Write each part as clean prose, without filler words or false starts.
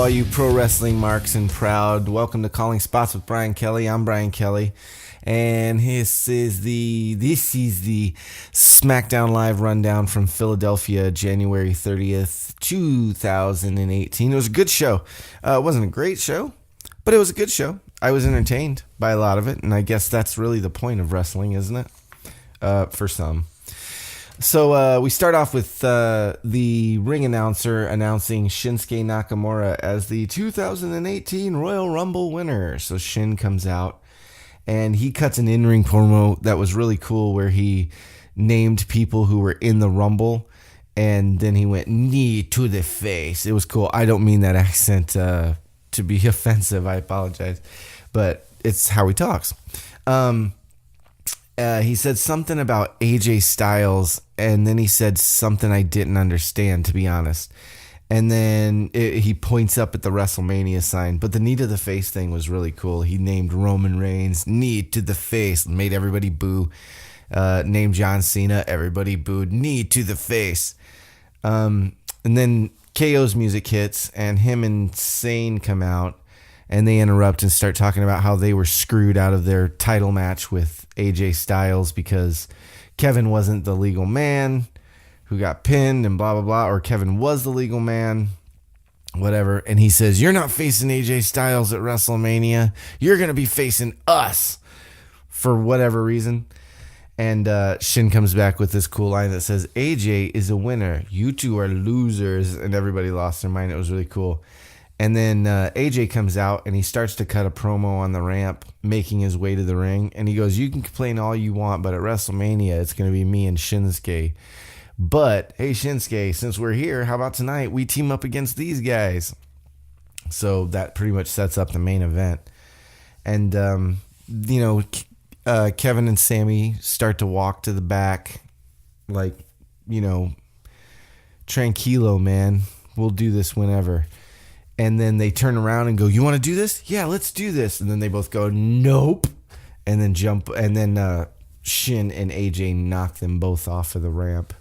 all you pro wrestling marks and proud. Welcome to Calling Spots with Brian Kelly. I'm Brian Kelly, and this is the SmackDown Live rundown from Philadelphia, January 30th, 2018. It was a good show. It wasn't a great show, but it was a good show. I was entertained by a lot of it, and I guess that's really the point of wrestling, isn't it? For some. So we start off with the ring announcer announcing Shinsuke Nakamura as the 2018 Royal Rumble winner. So Shin comes out and he cuts an in-ring promo that was really cool where he named people who were in the Rumble and then he went knee to the face. It was cool. I don't mean that accent to be offensive. I apologize. But it's how he talks. He said something about AJ Styles, and then he said something I didn't understand, to be honest. And then he points up at the WrestleMania sign. But the knee to the face thing was really cool. He named Roman Reigns knee to the face, made everybody boo. Named John Cena, everybody booed knee to the face. And then KO's music hits, and him and Sane come out. And they interrupt and start talking about how they were screwed out of their title match with AJ Styles because Kevin wasn't the legal man who got pinned and blah, blah, blah. Or Kevin was the legal man, whatever. And he says, you're not facing AJ Styles at WrestleMania. You're going to be facing us for whatever reason. And Shin comes back with this cool line that says, AJ is a winner. You two are losers. And everybody lost their mind. It was really cool. And then AJ comes out and he starts to cut a promo on the ramp, making his way to the ring. And he goes, you can complain all you want, but at WrestleMania, it's going to be me and Shinsuke. But, hey, Shinsuke, since we're here, how about tonight we team up against these guys? So that pretty much sets up the main event. And, Kevin and Sammy start to walk to the back like, tranquilo, man. We'll do this whenever. And then they turn around and go, you want to do this? Yeah, let's do this. And then they both go, nope. And then Shin and AJ knock them both off of the ramp,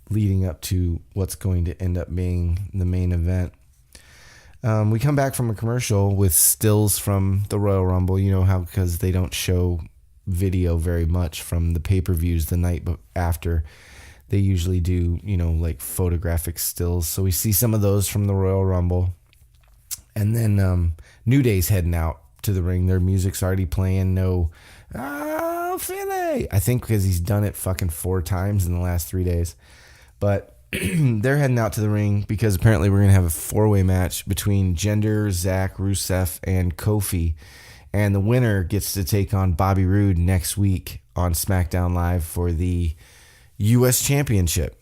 leading up to what's going to end up being the main event. We come back from a commercial with stills from the Royal Rumble. You know how, because they don't show video very much from the pay-per-views the night after. They usually do, like photographic stills. So we see some of those from the Royal Rumble. And then New Day's heading out to the ring. Their music's already playing. No, Philly. I think because he's done it fucking 4 times in the last 3 days. But they're heading out to the ring because apparently we're going to have a 4-way match between Jinder, Zach, Rusev, and Kofi. And the winner gets to take on Bobby Roode next week on SmackDown Live for the U.S. Championship.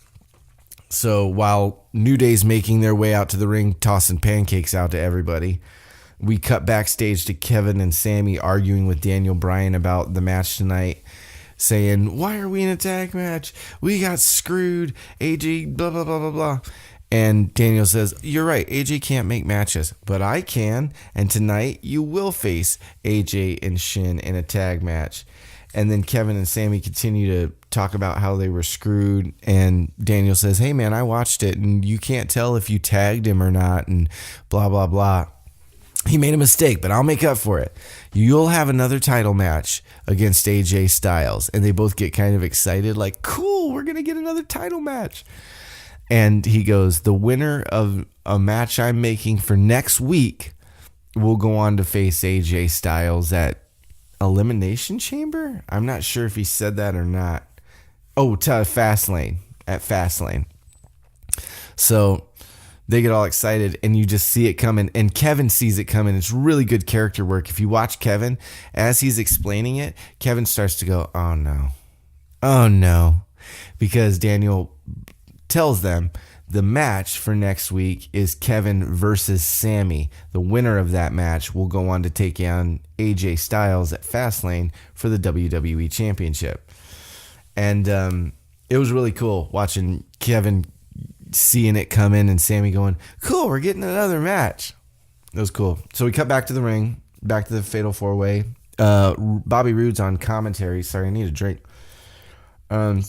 So while New Day's making their way out to the ring, tossing pancakes out to everybody, we cut backstage to Kevin and Sammy arguing with Daniel Bryan about the match tonight, saying, why are we in a tag match? We got screwed. AJ, blah, blah, blah, blah, blah. And Daniel says, you're right, AJ can't make matches, but I can. And tonight you will face AJ and Shin in a tag match. And then Kevin and Sammy continue to talk about how they were screwed. And Daniel says, hey, man, I watched it, and you can't tell if you tagged him or not, and blah, blah, blah. He made a mistake, but I'll make up for it. You'll have another title match against AJ Styles. And they both get kind of excited, like, cool, we're going to get another title match. And he goes, the winner of a match I'm making for next week will go on to face AJ Styles at Elimination Chamber? I'm not sure if he said that or not. Oh, to Fastlane. At Fastlane. So they get all excited and you just see it coming. And Kevin sees it coming. It's really good character work. If you watch Kevin, as he's explaining it, Kevin starts to go, oh no. Oh no. Because Daniel tells them the match for next week is Kevin versus Sammy. The winner of that match will go on to take on AJ Styles at Fastlane for the WWE Championship. And it was really cool watching Kevin seeing it come in and Sammy going, cool, we're getting another match. It was cool. So we cut back to the ring, back to the Fatal 4-Way. Bobby Roode's on commentary. Sorry, I need a drink.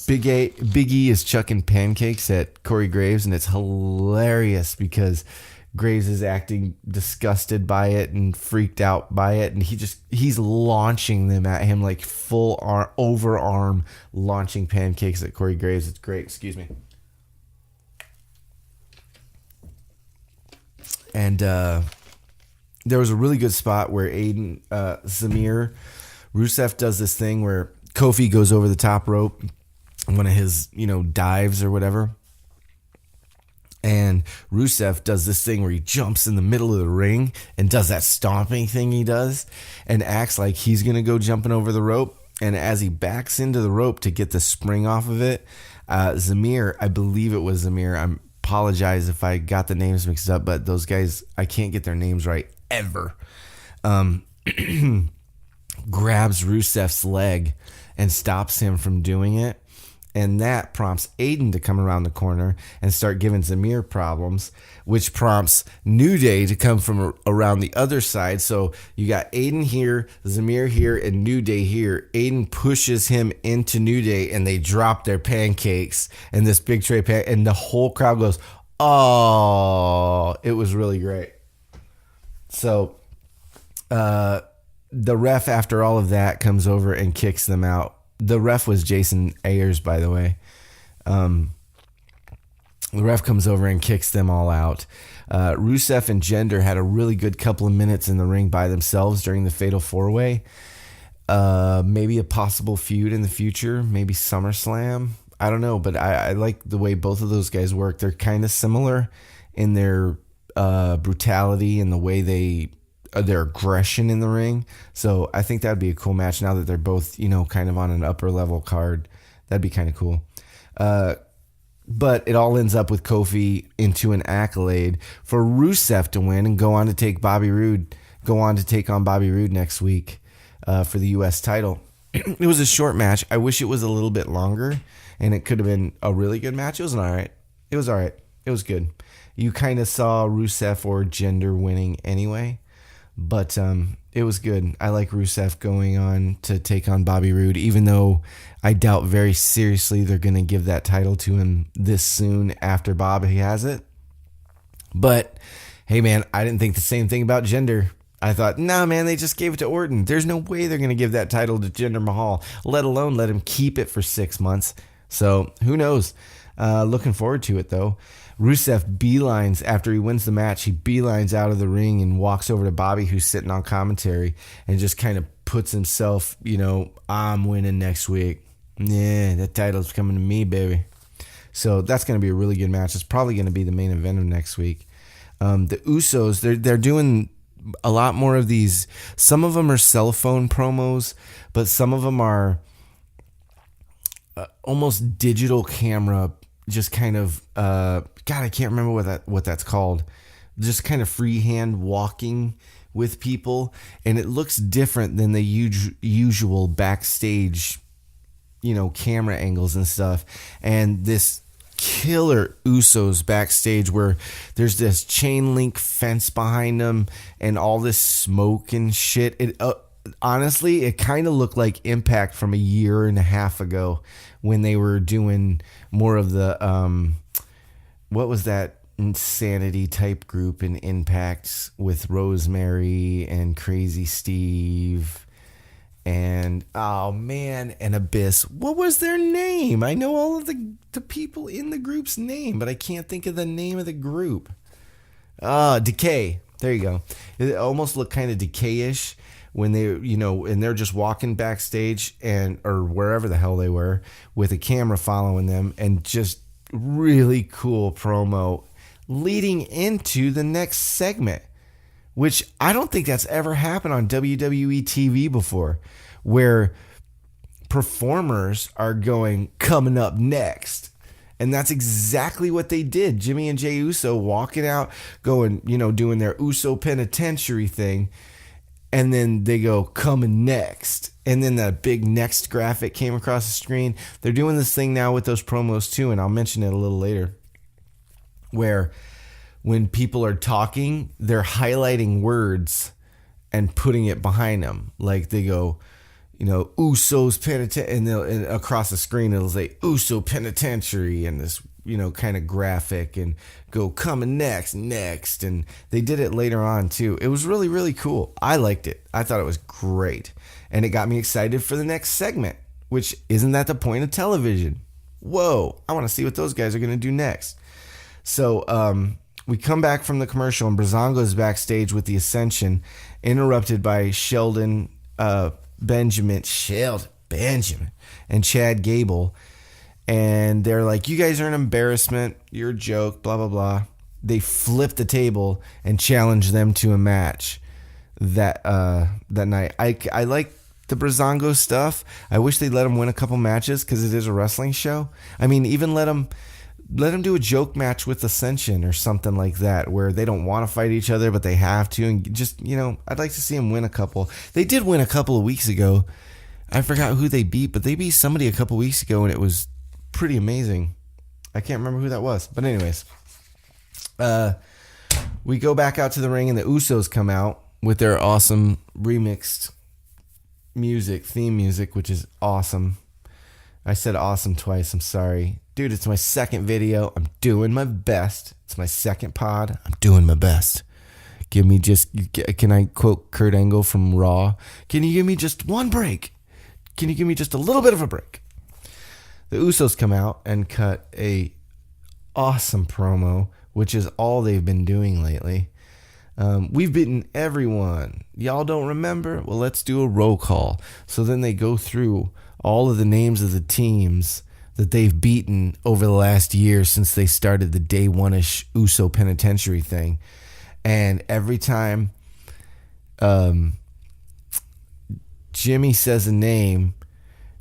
Big E is chucking pancakes at Corey Graves, and it's hilarious because Graves is acting disgusted by it and freaked out by it, and he's launching them at him like full overarm launching pancakes at Corey Graves. It's great. Excuse me. And there was a really good spot where Zamir Rusev does this thing where Kofi goes over the top rope, one of his, dives or whatever. And Rusev does this thing where he jumps in the middle of the ring and does that stomping thing he does and acts like he's going to go jumping over the rope. And as he backs into the rope to get the spring off of it, Zamir, I believe it was Zamir. I apologize if I got the names mixed up, but those guys, I can't get their names right ever. Grabs Rusev's leg and stops him from doing it. And that prompts Aiden to come around the corner and start giving Zamir problems, which prompts New Day to come from around the other side. So you got Aiden here, Zamir here, and New Day here. Aiden pushes him into New Day, and they drop their pancakes and this big tray and the whole crowd goes, oh, it was really great. So the ref, after all of that, comes over and kicks them out. The ref was Jason Ayers, by the way. The ref comes over and kicks them all out. Rusev and Jinder had a really good couple of minutes in the ring by themselves during the Fatal 4-Way. Maybe a possible feud in the future. Maybe SummerSlam. I don't know, but I like the way both of those guys work. They're kind of similar in their brutality and the way their aggression in the ring. So I think that'd be a cool match now that they're both, kind of on an upper level card. That'd be kind of cool. But it all ends up with Kofi into an accolade for Rusev to win and go on to take on Bobby Roode next week for the U.S. title. It was a short match. I wish it was a little bit longer and it could have been a really good match. It was all right. It was good. You kind of saw Rusev or Jinder winning anyway. But it was good. I like Rusev going on to take on Bobby Roode, even though I doubt very seriously they're going to give that title to him this soon after Bobby has it. But, hey, man, I didn't think the same thing about Jinder. I thought, nah, man, they just gave it to Orton. There's no way they're going to give that title to Jinder Mahal, let alone let him keep it for 6 months. So, who knows? Looking forward to it, though. Rusev beelines after he wins the match. He beelines out of the ring and walks over to Bobby, who's sitting on commentary, and just kind of puts himself, I'm winning next week. Yeah, that title's coming to me, baby. So that's going to be a really good match. It's probably going to be the main event of next week. The Usos, they're doing a lot more of these. Some of them are cell phone promos, but some of them are almost digital camera. Just kind of, God, I can't remember what that's called. Just kind of freehand walking with people, and it looks different than the usual backstage, camera angles and stuff. And this killer Usos backstage where there's this chain link fence behind them and all this smoke and shit. It honestly, it kind of looked like Impact from a year and a half ago when they were doing more of the, what was that insanity type group in Impact with Rosemary and Crazy Steve and, and Abyss. What was their name? I know all of the people in the group's name, but I can't think of the name of the group. Decay. There you go. It almost looked kind of Decay-ish when they, and they're just walking backstage or wherever the hell they were with a camera following them, and just really cool promo leading into the next segment, which I don't think that's ever happened on WWE TV before, where performers are going, coming up next. And that's exactly what they did. Jimmy and Jey Uso walking out, going, doing their Uso Penitentiary thing. And then they go, coming next. And then that big next graphic came across the screen. They're doing this thing now with those promos too, and I'll mention it a little later, where when people are talking, they're highlighting words and putting it behind them. Like they go, Uso's Penitentiary, and across the screen it'll say Uso Penitentiary, and this kind of graphic and go coming next. And they did it later on too. It was really, really cool. I liked it. I thought it was great. And it got me excited for the next segment, which isn't that the point of television? Whoa, I want to see what those guys are going to do next. So we come back from the commercial and Breezango is backstage with the Ascension, interrupted by Shelton Benjamin, and Chad Gable. And they're like, you guys are an embarrassment. You're a joke, blah, blah, blah. They flip the table and challenge them to a match that night. I like the Breezango stuff. I wish they'd let them win a couple matches because it is a wrestling show. I mean, even let them do a joke match with Ascension or something like that where they don't want to fight each other, but they have to. And just, I'd like to see them win a couple. They did win a couple of weeks ago. I forgot who they beat, but they beat somebody a couple weeks ago, and it was pretty amazing. I can't remember who that was. But anyways, we go back out to the ring, and the Usos come out with their awesome remixed theme music, which is awesome. I said awesome twice. I'm sorry. Dude, it's my second video. I'm doing my best. It's my second pod. I'm doing my best. Can I quote Kurt Angle from Raw? Can you give me just one break? Can you give me just a little bit of a break? The Usos come out and cut a awesome promo, which is all they've been doing lately. We've beaten everyone. Y'all don't remember? Well, let's do a roll call. So then they go through all of the names of the teams that they've beaten over the last year since they started the day one-ish Uso Penitentiary thing. And every time Jimmy says a name,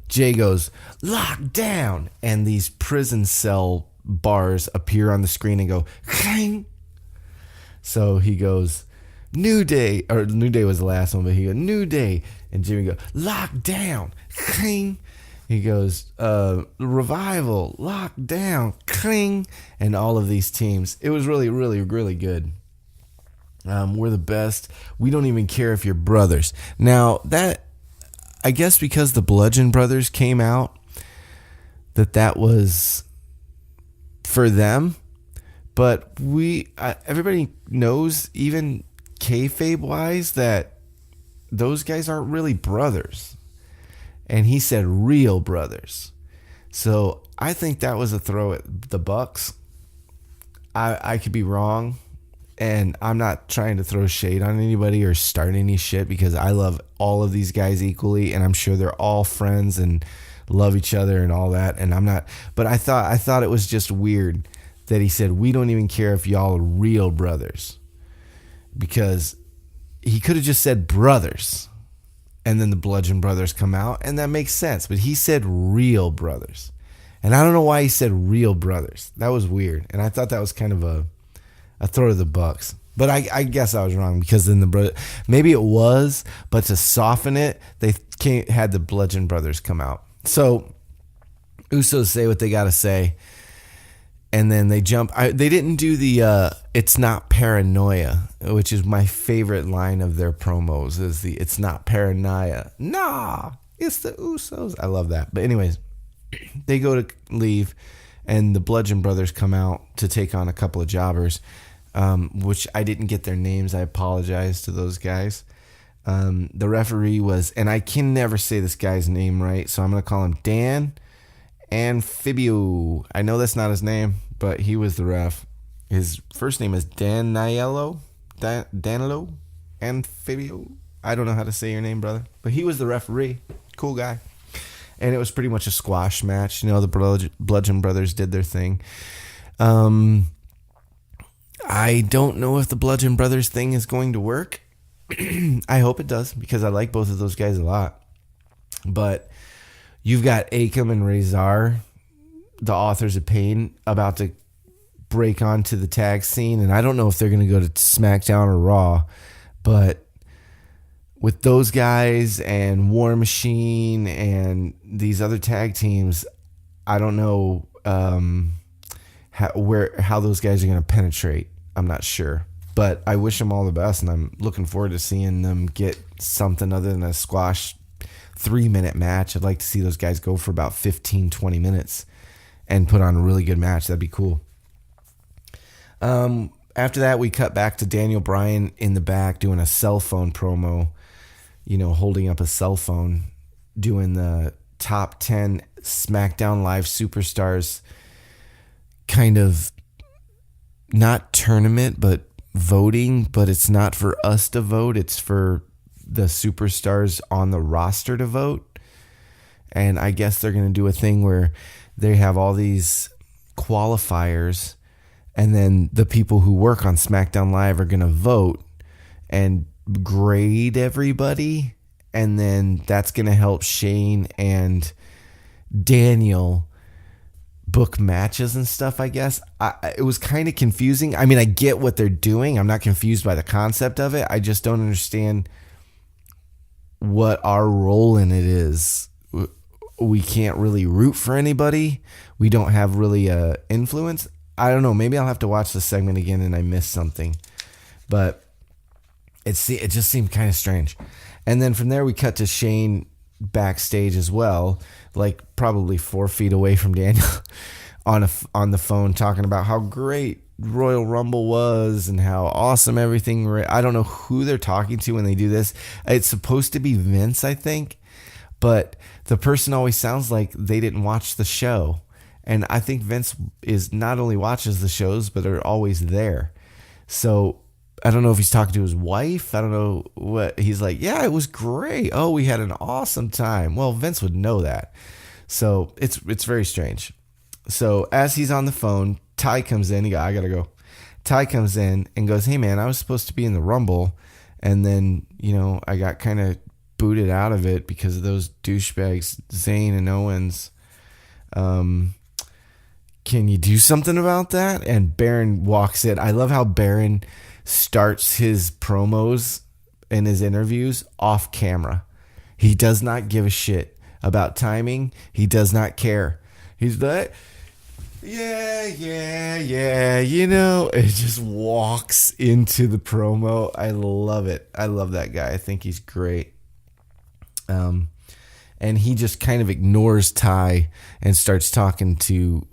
Jay goes, lock down. And these prison cell bars appear on the screen and go, clang. So he goes, New Day, or New Day was the last one, but he goes, New Day. And Jimmy goes, lock down, cling. He goes, Revival, lock down, cling. And all of these teams. It was really, really, really good. We're the best. We don't even care if you're brothers. Now, that, I guess because the Bludgeon Brothers came out, that was for them. But everybody knows, even kayfabe-wise, that those guys aren't really brothers. And he said real brothers. So I think that was a throw at the Bucks. I could be wrong. And I'm not trying to throw shade on anybody or start any shit, because I love all of these guys equally, and I'm sure they're all friends and love each other and all that. And I'm not, but I thought it was just weird that he said, we don't even care if y'all are real brothers, because he could have just said brothers, and then the Bludgeon Brothers come out, and that makes sense. But he said real brothers, and I don't know why he said real brothers. That was weird, and I thought that was kind of a throw to the Bucks. But I guess I was wrong, because then maybe it was, but to soften it, they had the Bludgeon Brothers come out. So Usos say what they got to say, and then they jump. They didn't do the it's not paranoia, which is my favorite line of their promos, is the it's not paranoia. Nah, it's the Usos. I love that. But anyways, they go to leave, and the Bludgeon Brothers come out to take on a couple of jobbers, which I didn't get their names. I apologize to those guys. The referee was, and I can never say this guy's name right, so I'm going to call him Dan Amphibio. I know that's not his name, but he was the ref. His first name is Danilo Amphibio. I don't know how to say your name, brother, but he was the referee. Cool guy. And it was pretty much a squash match. The Bludgeon Brothers did their thing. I don't know if the Bludgeon Brothers thing is going to work. I hope it does, because I like both of those guys a lot. But you've got Akam and Razor, the Authors of Pain, about to break onto the tag scene. And I don't know if they're going to go to SmackDown or Raw. But with those guys and War Machine and these other tag teams, I don't know how those guys are going to penetrate. I'm not sure. But I wish them all the best, and I'm looking forward to seeing them get something other than a squash 3-minute match. I'd like to see those guys go for about 15, 20 minutes and put on a really good match. That'd be cool. After that, we cut back to Daniel Bryan in the back doing a cell phone promo, holding up a cell phone, doing the top 10 SmackDown Live superstars kind of not tournament, but voting, but it's not for us to vote. It's for the superstars on the roster to vote. And I guess they're going to do a thing where they have all these qualifiers, and then the people who work on SmackDown Live are going to vote and grade everybody. And then that's going to help Shane and Daniel book matches and stuff, I guess. It was kind of confusing. I mean, I get what they're doing. I'm not confused by the concept of it. I just don't understand what our role in it is. We can't really root for anybody. We don't have really influence. I don't know. Maybe I'll have to watch the segment again and I missed something. But it just seemed kind of strange. And then from there we cut to Shane backstage as well, like probably 4 feet away from Daniel on the phone, talking about how great Royal Rumble was and how awesome everything. I don't know who they're talking to when they do this. It's supposed to be Vince, I think, but the person always sounds like they didn't watch the show. And I think Vince is not only watches the shows, but are always there. So I don't know if he's talking to his wife. I don't know what he's like. Yeah, it was great. Oh, we had an awesome time. Well, Vince would know that. So it's very strange. So as he's on the phone, Ty comes in. I gotta go. Ty comes in and goes, "Hey man, I was supposed to be in the Rumble, and then I got kind of booted out of it because of those douchebags, Zayn and Owens. Can you do something about that?" And Baron walks in. I love how Baron starts his promos and his interviews off camera. He does not give a shit about timing. He does not care. He's like, yeah. It just walks into the promo. I love it. I love that guy. I think he's great. And he just kind of ignores Ty and starts talking to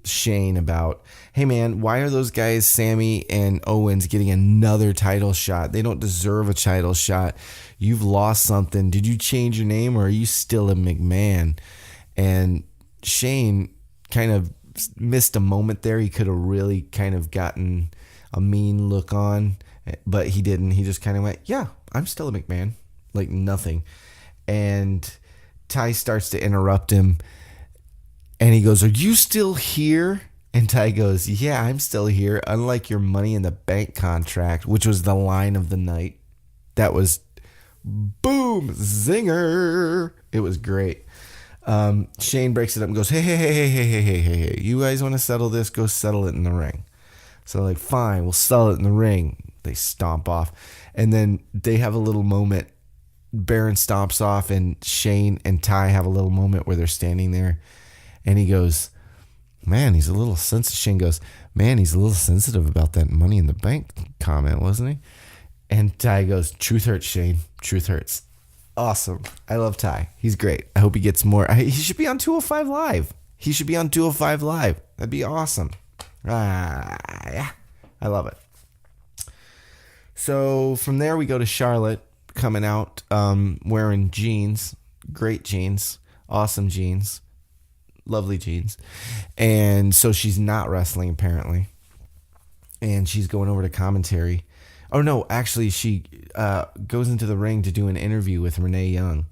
Shane about, hey man, why are those guys Sammy and Owens getting another title shot? They don't deserve a title shot. You've lost something. Did you change your name, or are you still a McMahon? And Shane kind of missed a moment there. He could have really kind of gotten a mean look on, but he didn't. He just kind of went, yeah, I'm still a McMahon, like nothing. And Ty starts to interrupt him. And he goes, "Are you still here?" And Ty goes, "Yeah, I'm still here. Unlike your Money in the Bank contract," which was the line of the night. That was boom, zinger. It was great. Shane breaks it up and goes, hey, you guys want to settle this? Go settle it in the ring. So like, fine, we'll settle it in the ring. They stomp off. And then they have a little moment. Baron stomps off, and Shane and Ty have a little moment where they're standing there. And he goes, man, he's a little sensitive. Shane goes, man, he's a little sensitive about that Money in the Bank comment, wasn't he? And Ty goes, truth hurts, Shane. Truth hurts. Awesome. I love Ty. He's great. I hope he gets more. He should be on 205 Live. He should be on 205 Live. That'd be awesome. Yeah. I love it. So from there we go to Charlotte coming out wearing jeans. Great jeans. Awesome jeans. Lovely jeans. And so she's not wrestling apparently. And she's going over to commentary. Oh no, actually she goes into the ring to do an interview with Renee Young.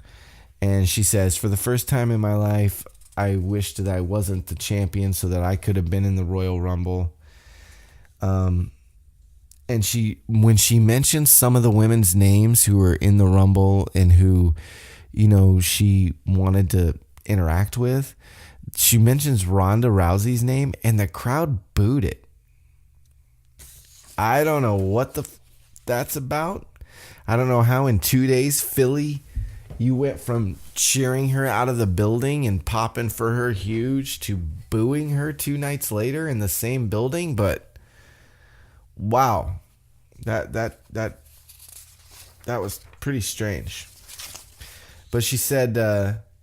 And she says, for the first time in my life, I wished that I wasn't the champion so that I could have been in the Royal Rumble. And when she mentions some of the women's names who were in the Rumble and who, she wanted to interact with, she mentions Ronda Rousey's name and the crowd booed it. I don't know what that's about. I don't know how in 2 days, Philly, you went from cheering her out of the building and popping for her huge to booing her 2 nights later in the same building. But wow, that was pretty strange. But she said,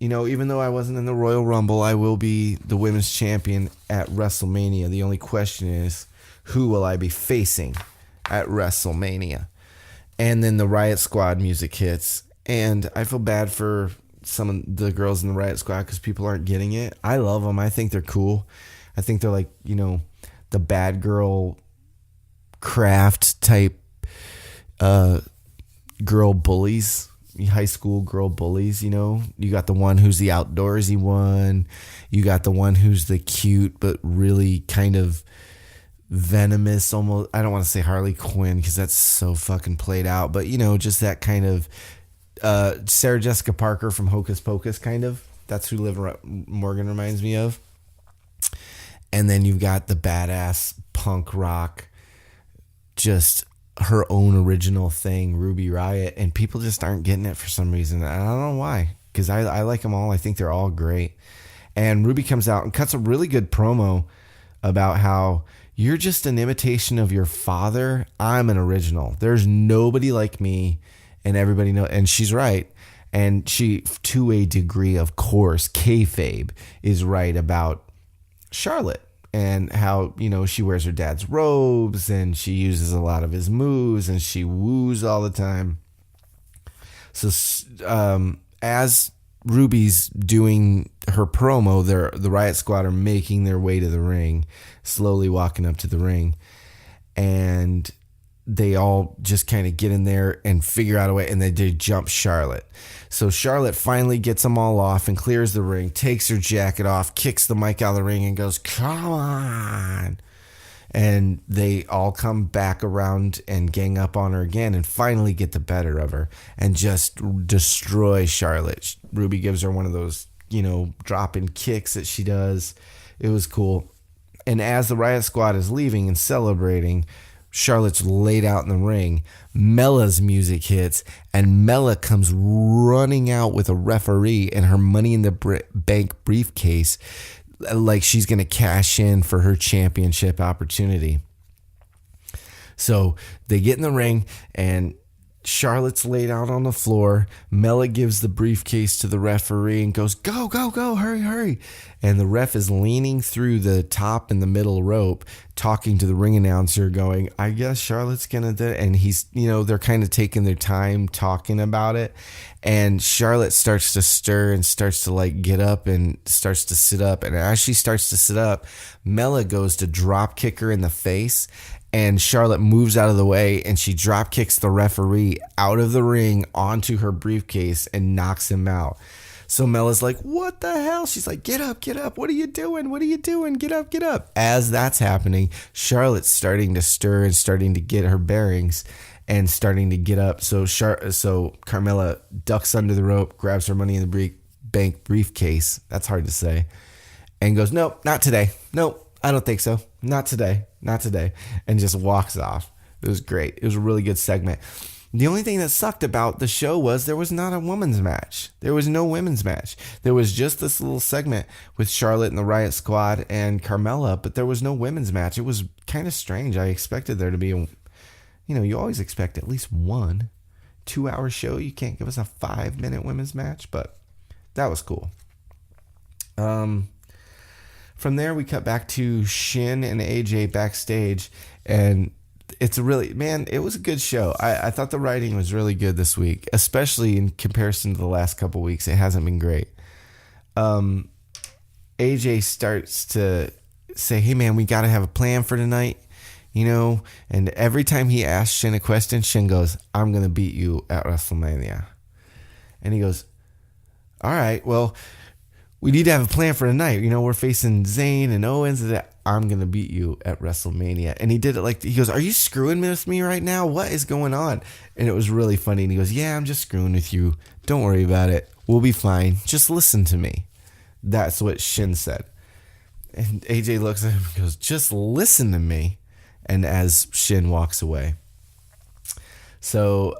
even though I wasn't in the Royal Rumble, I will be the women's champion at WrestleMania. The only question is, who will I be facing at WrestleMania? And then the Riot Squad music hits. And I feel bad for some of the girls in the Riot Squad because people aren't getting it. I love them. I think they're cool. I think they're like, the bad girl craft type girl bullies, high school girl bullies. You got the one who's the outdoorsy one. You got the one who's the cute but really kind of venomous, almost. I don't want to say Harley Quinn because that's so fucking played out, but just that kind of Sarah Jessica Parker from Hocus Pocus, kind of. That's who Liv Morgan reminds me of. And then you've got the badass punk rock, just her own original thing, Ruby Riott, and people just aren't getting it for some reason. I don't know why, because I like them all. I think they're all great. And Ruby comes out and cuts a really good promo about how you're just an imitation of your father. I'm an original. There's nobody like me, and everybody knows. And she's right. And she, to a degree, of course, kayfabe is right about Charlotte. And how, she wears her dad's robes and she uses a lot of his moves and she woos all the time. So as Ruby's doing her promo, the Riot Squad are making their way to the ring, slowly walking up to the ring. And they all just kind of get in there and figure out a way, and they jump Charlotte. So Charlotte finally gets them all off and clears the ring, takes her jacket off, kicks the mic out of the ring and goes, "Come on." And they all come back around and gang up on her again and finally get the better of her and just destroy Charlotte. Ruby gives her one of those, drop-in kicks that she does. It was cool. And as the Riot Squad is leaving and celebrating, Charlotte's laid out in the ring. Mella's music hits, and Mella comes running out with a referee and her Money in the Bank briefcase, like she's going to cash in for her championship opportunity. So they get in the ring, and Charlotte's laid out on the floor. Mella gives the briefcase to the referee and goes, "Go, go, go, hurry, hurry." And the ref is leaning through the top and the middle rope, talking to the ring announcer, going, "I guess Charlotte's going to do it." And he's, they're kind of taking their time talking about it. And Charlotte starts to stir and starts to get up and starts to sit up. And as she starts to sit up, Mella goes to drop kick her in the face. And Charlotte moves out of the way and she drop kicks the referee out of the ring onto her briefcase and knocks him out. So Mella's like, "What the hell?" She's like, "Get up, get up. What are you doing? What are you doing? Get up, get up." As that's happening, Charlotte's starting to stir and starting to get her bearings and starting to get up. So Carmella ducks under the rope, grabs her Money in the Bank briefcase. That's hard to say. And goes, "Nope, not today. Nope. I don't think so. Not today. Not today." And just walks off. It was great. It was a really good segment. The only thing that sucked about the show was there was not a women's match. There was no women's match. There was just this little segment with Charlotte and the Riot Squad and Carmella, but there was no women's match. It was kind of strange. I expected there to be, you always expect at least 1 2-hour show. You can't give us a 5-minute women's match, but that was cool. From there, we cut back to Shin and AJ backstage, and it was a good show. I thought the writing was really good this week, especially in comparison to the last couple weeks. It hasn't been great. AJ starts to say, "Hey, man, we got to have a plan for tonight," and every time he asks Shin a question, Shin goes, "I'm going to beat you at WrestleMania." And he goes, "All right, well, we need to have a plan for tonight. We're facing Zayn and Owens. And I'm going to beat you at WrestleMania." And he did it he goes, "Are you screwing with me right now? What is going on?" And it was really funny. And he goes, "Yeah, I'm just screwing with you. Don't worry about it. We'll be fine. Just listen to me." That's what Shin said. And AJ looks at him and goes, "Just listen to me." And as Shin walks away. So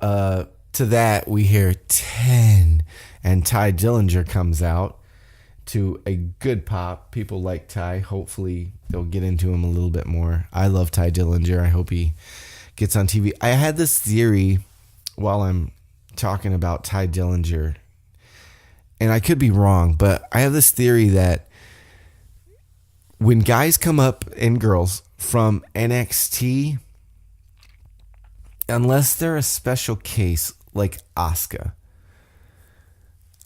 to that, we hear 10. And Ty Dillinger comes out to a good pop. People like Ty. Hopefully they'll get into him a little bit more. I love Ty Dillinger. I hope he gets on TV. I had this theory while I'm talking about Ty Dillinger, and I could be wrong, but I have this theory that when guys come up and girls from NXT, unless they're a special case like Asuka,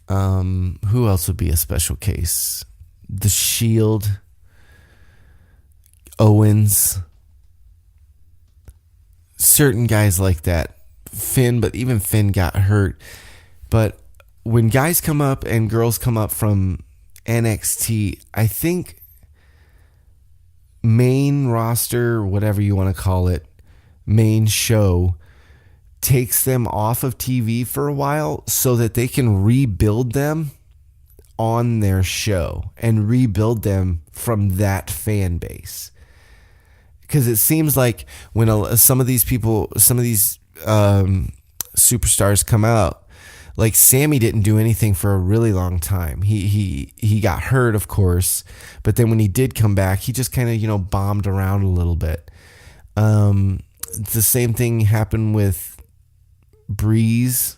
who else would be a special case? The Shield, Owens, certain guys like that. Finn, but even Finn got hurt. But when guys come up and girls come up from NXT, I think main roster, whatever you want to call it, main show, takes them off of TV for a while so that they can rebuild them on their show and rebuild them from that fan base. Because it seems like when some of these people, some of these superstars come out, like Sammy didn't do anything for a really long time. He got hurt, of course, but then when he did come back, he just kind of bombed around a little bit. The same thing happened with Breeze.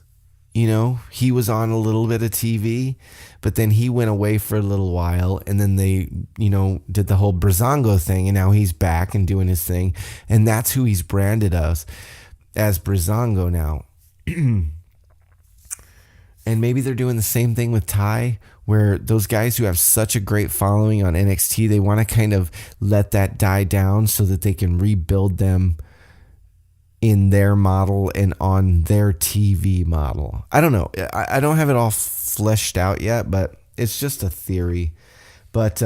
He was on a little bit of TV, but then he went away for a little while, and then they did the whole Breezango thing, and now he's back and doing his thing, and that's who he's branded as Breezango now. And maybe they're doing the same thing with Ty, where those guys who have such a great following on NXT, they want to kind of let that die down so that they can rebuild them in their model and on their TV model. I don't know. I don't have it all fleshed out yet, but it's just a theory. But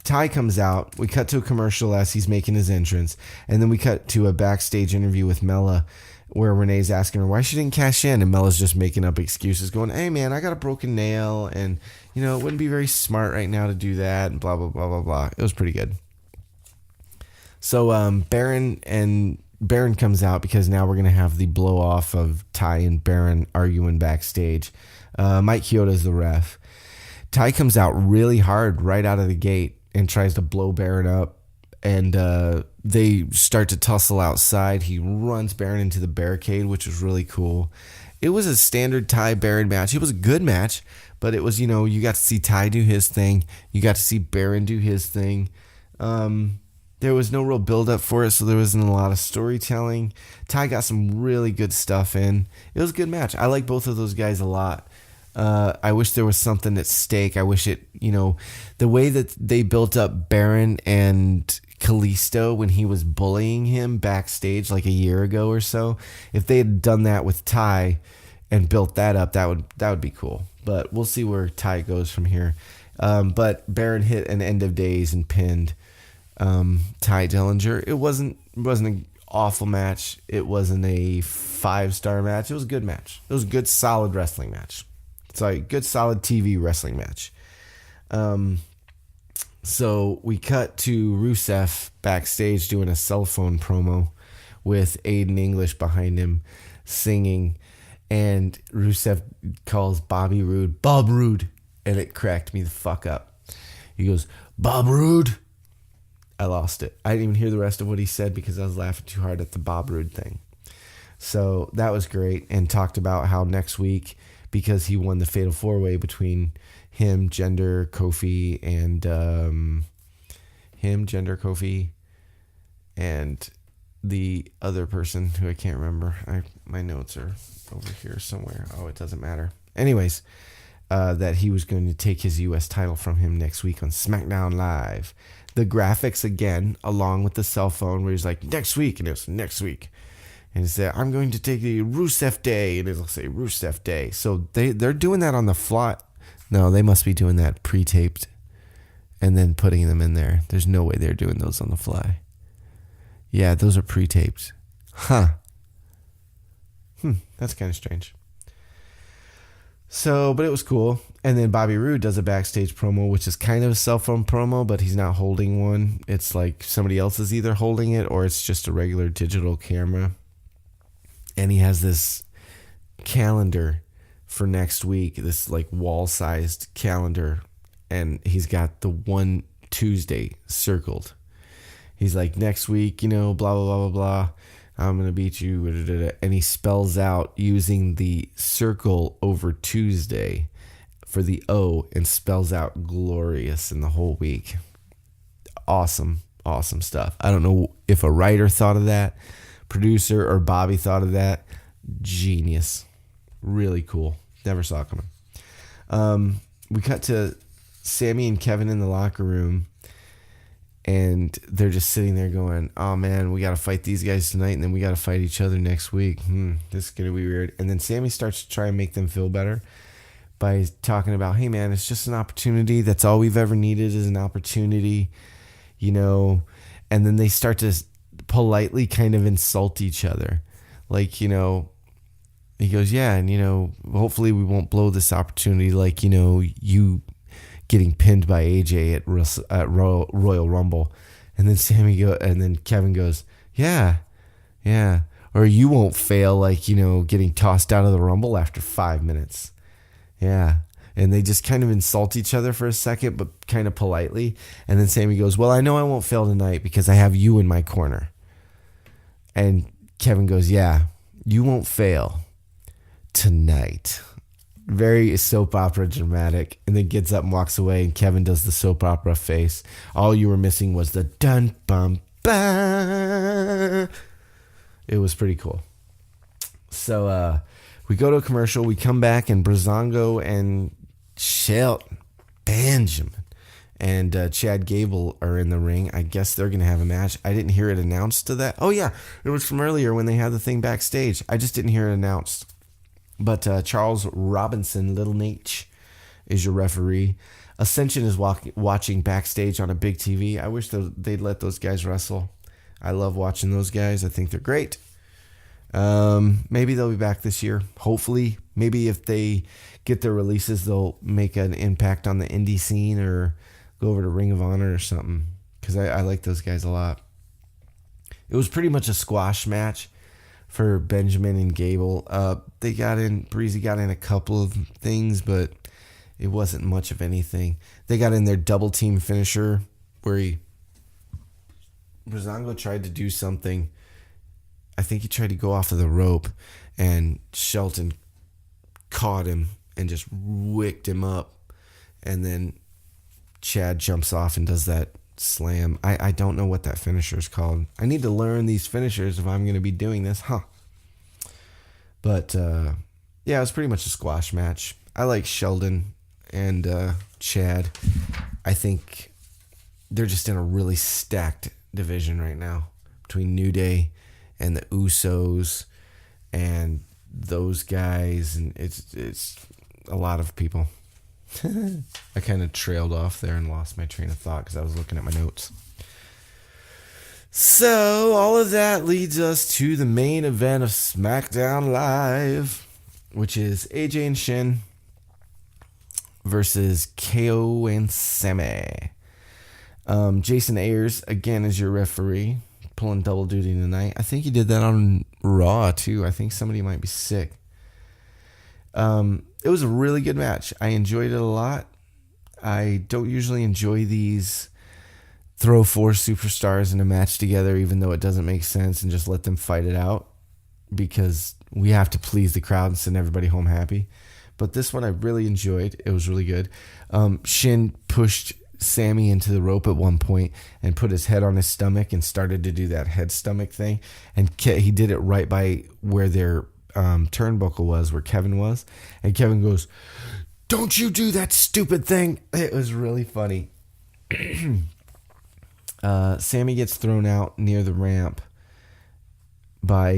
Ty comes out. We cut to a commercial as he's making his entrance. And then we cut to a backstage interview with Mella, where Renee's asking her why she didn't cash in, and Mella's just making up excuses going, hey man, I got a broken nail, and it wouldn't be very smart right now to do that, and blah blah blah blah blah. It was pretty good. So Baron comes out because now we're gonna have the blow off of Ty and Baron arguing backstage. Mike Chioda's the ref. Ty comes out really hard right out of the gate and tries to blow Baron up. And they start to tussle outside. He runs Baron into the barricade, which was really cool. It was a standard Ty Baron match. It was a good match, but it was, you got to see Ty do his thing. You got to see Baron do his thing. There was no real build up for it, so there wasn't a lot of storytelling. Ty got some really good stuff in. It was a good match. I like both of those guys a lot. I wish there was something at stake. I wish it, the way that they built up Baron and Kalisto when he was bullying him backstage like a year ago or so, if they had done that with Ty and built that up, that would be cool. But we'll see where Ty goes from here. But Baron hit an end of days and pinned Ty Dillinger. It wasn't an awful match. It wasn't a 5-star match. It was a good match. It was a good, solid wrestling match. Sorry, good, solid TV wrestling match. So we cut to Rusev backstage doing a cell phone promo with Aiden English behind him singing, and Rusev calls Bobby Roode Bob Roode, and it cracked me the fuck up. He goes, Bob Roode. I lost it. I didn't even hear the rest of what he said because I was laughing too hard at the Bob Roode thing. So that was great, and talked about how next week, because he won the Fatal 4-Way between him, Jinder, Kofi, and the other person who I can't remember. My notes are over here somewhere. Oh, it doesn't matter. Anyways, that he was going to take his U.S. title from him next week on SmackDown Live. The graphics again, along with the cell phone, where he's like, next week, and it was next week. And he said, I'm going to take the Rusev Day, and it'll say Rusev Day. So they're doing that on the fly. No, they must be doing that pre-taped and then putting them in there. There's no way they're doing those on the fly. Yeah, those are pre-taped. Huh. That's kind of strange. So, but it was cool. And then Bobby Roode does a backstage promo, which is kind of a cell phone promo, but he's not holding one. It's like somebody else is either holding it or it's just a regular digital camera. And he has this calendar for next week, this like wall-sized calendar, and he's got the one Tuesday circled. He's like, next week, blah, blah, blah, blah, blah, I'm going to beat you, and he spells out using the circle over Tuesday for the O and spells out glorious in the whole week. Awesome stuff. I don't know if a writer thought of that, producer, or Bobby thought of that. Genius. Really cool. Never saw it coming. We cut to Sammy and Kevin in the locker room, and they're just sitting there going, oh man, we got to fight these guys tonight, and then we got to fight each other next week. This is going to be weird. And then Sammy starts to try and make them feel better by talking about, hey man, it's just an opportunity. That's all we've ever needed is an opportunity, you know. And then they start to politely kind of insult each other. Like, you know, he goes, yeah, and, you know, hopefully we won't blow this opportunity like, you know, you getting pinned by AJ at Royal Rumble. And then Kevin goes, yeah. Or you won't fail like, you know, getting tossed out of the Rumble after 5 minutes. Yeah. And they just kind of insult each other for a second, but kind of politely. And then Sammy goes, well, I know I won't fail tonight because I have you in my corner. And Kevin goes, yeah, you won't fail tonight. Very soap opera dramatic. And then gets up and walks away, and Kevin does the soap opera face. All you were missing was the dun bum ba. It was pretty cool. So we go to a commercial. We come back, and Breezango and Shelton Benjamin and Chad Gable are in the ring. I guess they're going to have a match. I didn't hear it announced to that. Oh, yeah. It was from earlier when they had the thing backstage. I just didn't hear it announced. But Charles Robinson, Little H, is your referee. Ascension is watching backstage on a big TV. I wish they'd let those guys wrestle. I love watching those guys. I think they're great. Maybe they'll be back this year. Hopefully. Maybe if they get their releases, they'll make an impact on the indie scene or go over to Ring of Honor or something. Because I like those guys a lot. It was pretty much a squash match for Benjamin and Gable. Breezy got in a couple of things, but it wasn't much of anything. They got in their double team finisher where Breezango tried to do something. I think he tried to go off of the rope, and Shelton caught him and just wicked him up. And then Chad jumps off and does that slam. I don't know what that finisher is called. I need to learn these finishers if I'm going to be doing this, But yeah, it was pretty much a squash match. I like Sheldon and Chad. I think they're just in a really stacked division right now between New Day and the Usos and those guys, and it's a lot of people. I kind of trailed off there and lost my train of thought because I was looking at my notes. So all of that leads us to the main event of SmackDown Live, which is AJ and Shin versus KO and Sammy. Jason Ayers again is your referee, pulling double duty tonight. I think he did that on Raw too. I think somebody might be sick. It was a really good match. I enjoyed it a lot. I don't usually enjoy these throw four superstars in a match together, even though it doesn't make sense, and just let them fight it out because we have to please the crowd and send everybody home happy. But this one I really enjoyed. It was really good. Shin pushed Sammy into the rope at one point and put his head on his stomach and started to do that head stomach thing. And he did it right by where their turnbuckle was, where Kevin was. And Kevin goes, "Don't you do that stupid thing." It was really funny. Sammy gets thrown out near the ramp by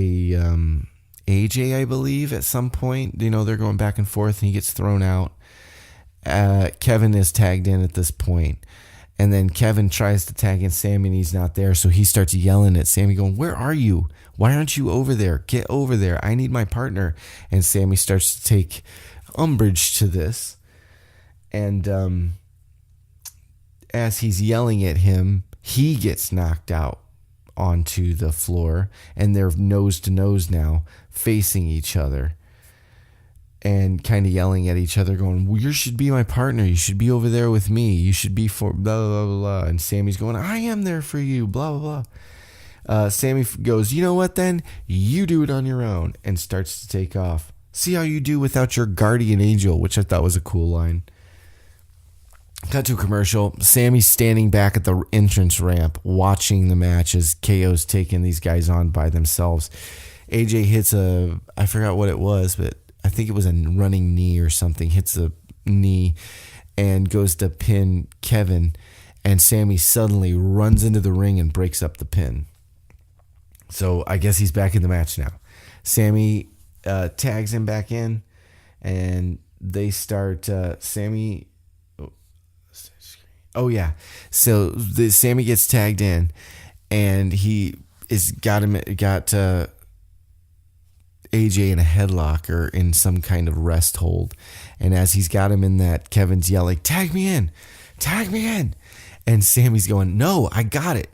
AJ, I believe, at some point. You know, they're going back and forth, and he gets thrown out. Kevin is tagged in at this point. And then Kevin tries to tag in Sammy, and he's not there. So he starts yelling at Sammy, going, "Where are you? Why aren't you over there? Get over there. I need my partner." And Sammy starts to take umbrage to this. And as he's yelling at him, he gets knocked out onto the floor. And they're nose to nose now, facing each other. And kind of yelling at each other, going, "Well, you should be my partner. You should be over there with me. You should be for blah, blah, blah, blah." And Sammy's going, "I am there for you, blah, blah, blah." Sammy goes, "You know what then? You do it on your own," and starts to take off. See how you do without your guardian angel, which I thought was a cool line. Cut to a commercial. Sammy's standing back at the entrance ramp watching the match as KO's taking these guys on by themselves. AJ hits I forgot what it was, but I think it was a running knee or something. Hits a knee and goes to pin Kevin. And Sammy suddenly runs into the ring and breaks up the pin. So I guess he's back in the match now. Sammy tags him back in, and they start. Sammy. Oh yeah. So Sammy gets tagged in, and he got AJ in a headlock or in some kind of rest hold. And as he's got him in that, Kevin's yelling, "Tag me in! Tag me in!" And Sammy's going, "No, I got it.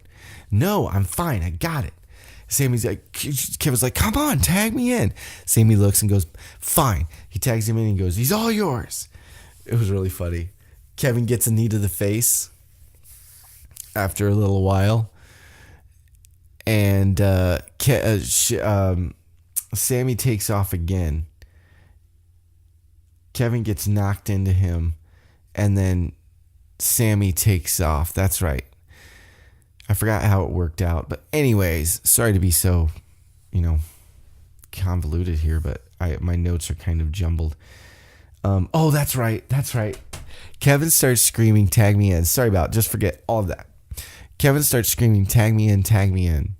No, I'm fine. I got it." Kevin's like, "Come on, tag me in." Sammy looks and goes, "Fine." He tags him in and goes, "He's all yours." It was really funny. Kevin gets a knee to the face after a little while. And Sammy takes off again. Kevin gets knocked into him, and then Sammy takes off. That's right. I forgot how it worked out. But anyways, sorry to be so, convoluted here, but my notes are kind of jumbled. Oh, that's right. That's right. Kevin starts screaming, "Tag me in." Sorry about it. Just forget all of that. Kevin starts screaming, "Tag me in, tag me in."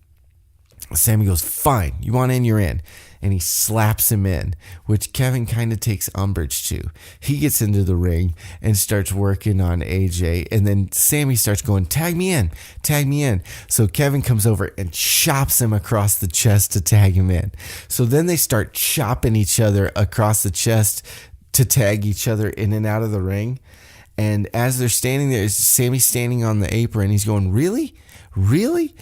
Sammy goes, "Fine. You want in, you're in." And he slaps him in, which Kevin kind of takes umbrage to. He gets into the ring and starts working on AJ. And then Sammy starts going, "Tag me in, tag me in." So Kevin comes over and chops him across the chest to tag him in. So then they start chopping each other across the chest to tag each other in and out of the ring. And as they're standing there, Sammy's standing on the apron. He's going, "Really? Really?"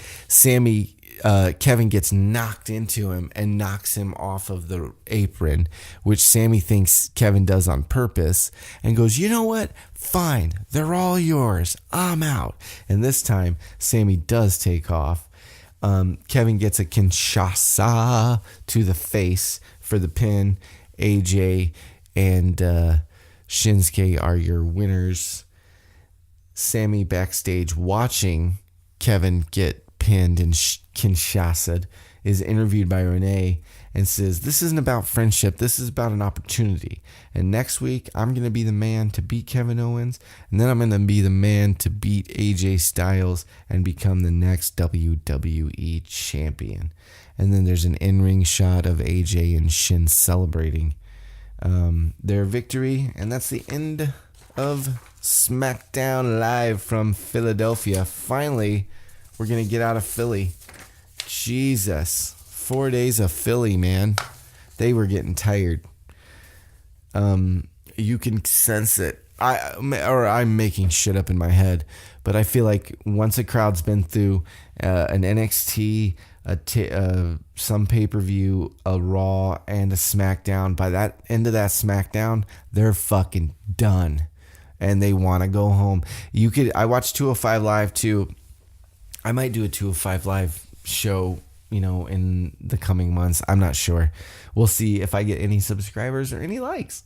Kevin gets knocked into him and knocks him off of the apron, which Sammy thinks Kevin does on purpose, and goes, "You know what? Fine. They're all yours. I'm out." And this time, Sammy does take off. Kevin gets a Kinshasa to the face for the pin. AJ and Shinsuke are your winners. Sammy backstage watching Kevin get pinned and Kinshasa is interviewed by Renee and says, "This isn't about friendship. This is about an opportunity. And next week, I'm going to be the man to beat Kevin Owens. And then I'm going to be the man to beat AJ Styles and become the next WWE champion." And then there's an in-ring shot of AJ and Shin celebrating their victory. And that's the end of SmackDown Live from Philadelphia. Finally, we're going to get out of Philly. Jesus. 4 days of Philly, man. They were getting tired. You can sense it. I'm making shit up in my head, but I feel like once a crowd's been through an NXT, some pay-per-view, a Raw, and a SmackDown, by that end of that SmackDown, they're fucking done. And they want to go home. I watched 205 Live too. I might do a 205 Live show, in the coming months. I'm not sure. We'll see if I get any subscribers or any likes.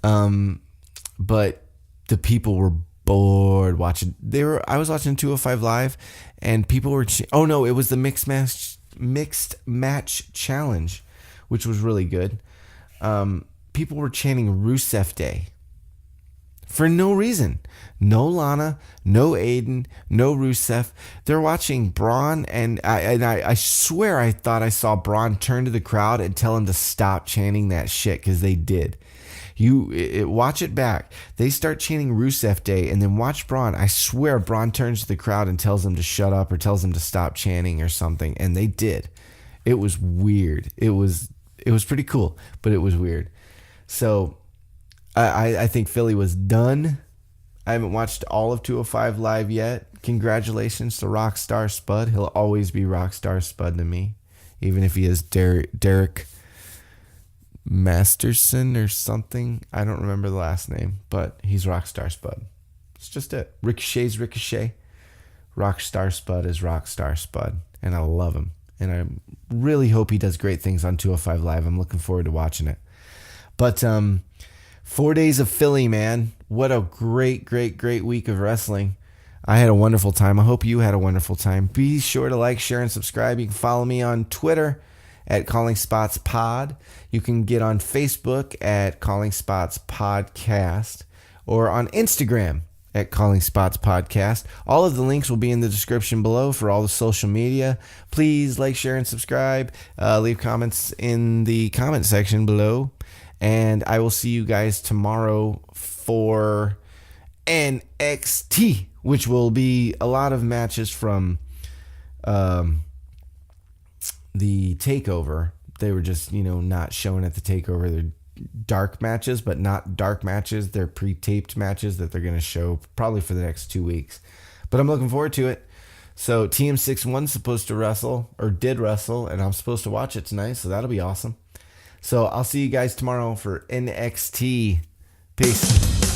But the people were bored watching. I was watching 205 Live, and people were. It was the mixed match challenge, which was really good. People were chanting Rusev Day. For no reason. No Lana, no Aiden, no Rusev. They're watching Braun, and I swear I thought I saw Braun turn to the crowd and tell him to stop chanting that shit, because they did. Watch it back. They start chanting Rusev Day, and then watch Braun. I swear Braun turns to the crowd and tells them to shut up or tells them to stop chanting or something, and they did. It was weird. It was pretty cool, but it was weird. So I think Philly was done. I haven't watched all of 205 Live yet. Congratulations to Rockstar Spud. He'll always be Rockstar Spud to me, even if he is Derek Masterson or something. I don't remember the last name, but he's Rockstar Spud. It's just it. Ricochet's Ricochet. Rockstar Spud is Rockstar Spud, and I love him. And I really hope he does great things on 205 Live. I'm looking forward to watching it. But 4 days of Philly, man. What a great week of wrestling. I had a wonderful time. I hope you had a wonderful time. Be sure to like, share, and subscribe. You can follow me on Twitter at Calling Spots Pod. You can get on Facebook at Calling Spots Podcast or on Instagram at Calling Spots Podcast. All of the links will be in the description below for all the social media. Please like, share, and subscribe. Leave comments in the comment section below. And I will see you guys tomorrow for NXT, which will be a lot of matches from the TakeOver. They were just, not showing at the TakeOver. They're dark matches, but not dark matches. They're pre-taped matches that they're going to show probably for the next 2 weeks. But I'm looking forward to it. So TM61's supposed to wrestle, or did wrestle, and I'm supposed to watch it tonight, so that'll be awesome. So I'll see you guys tomorrow for NXT. Peace.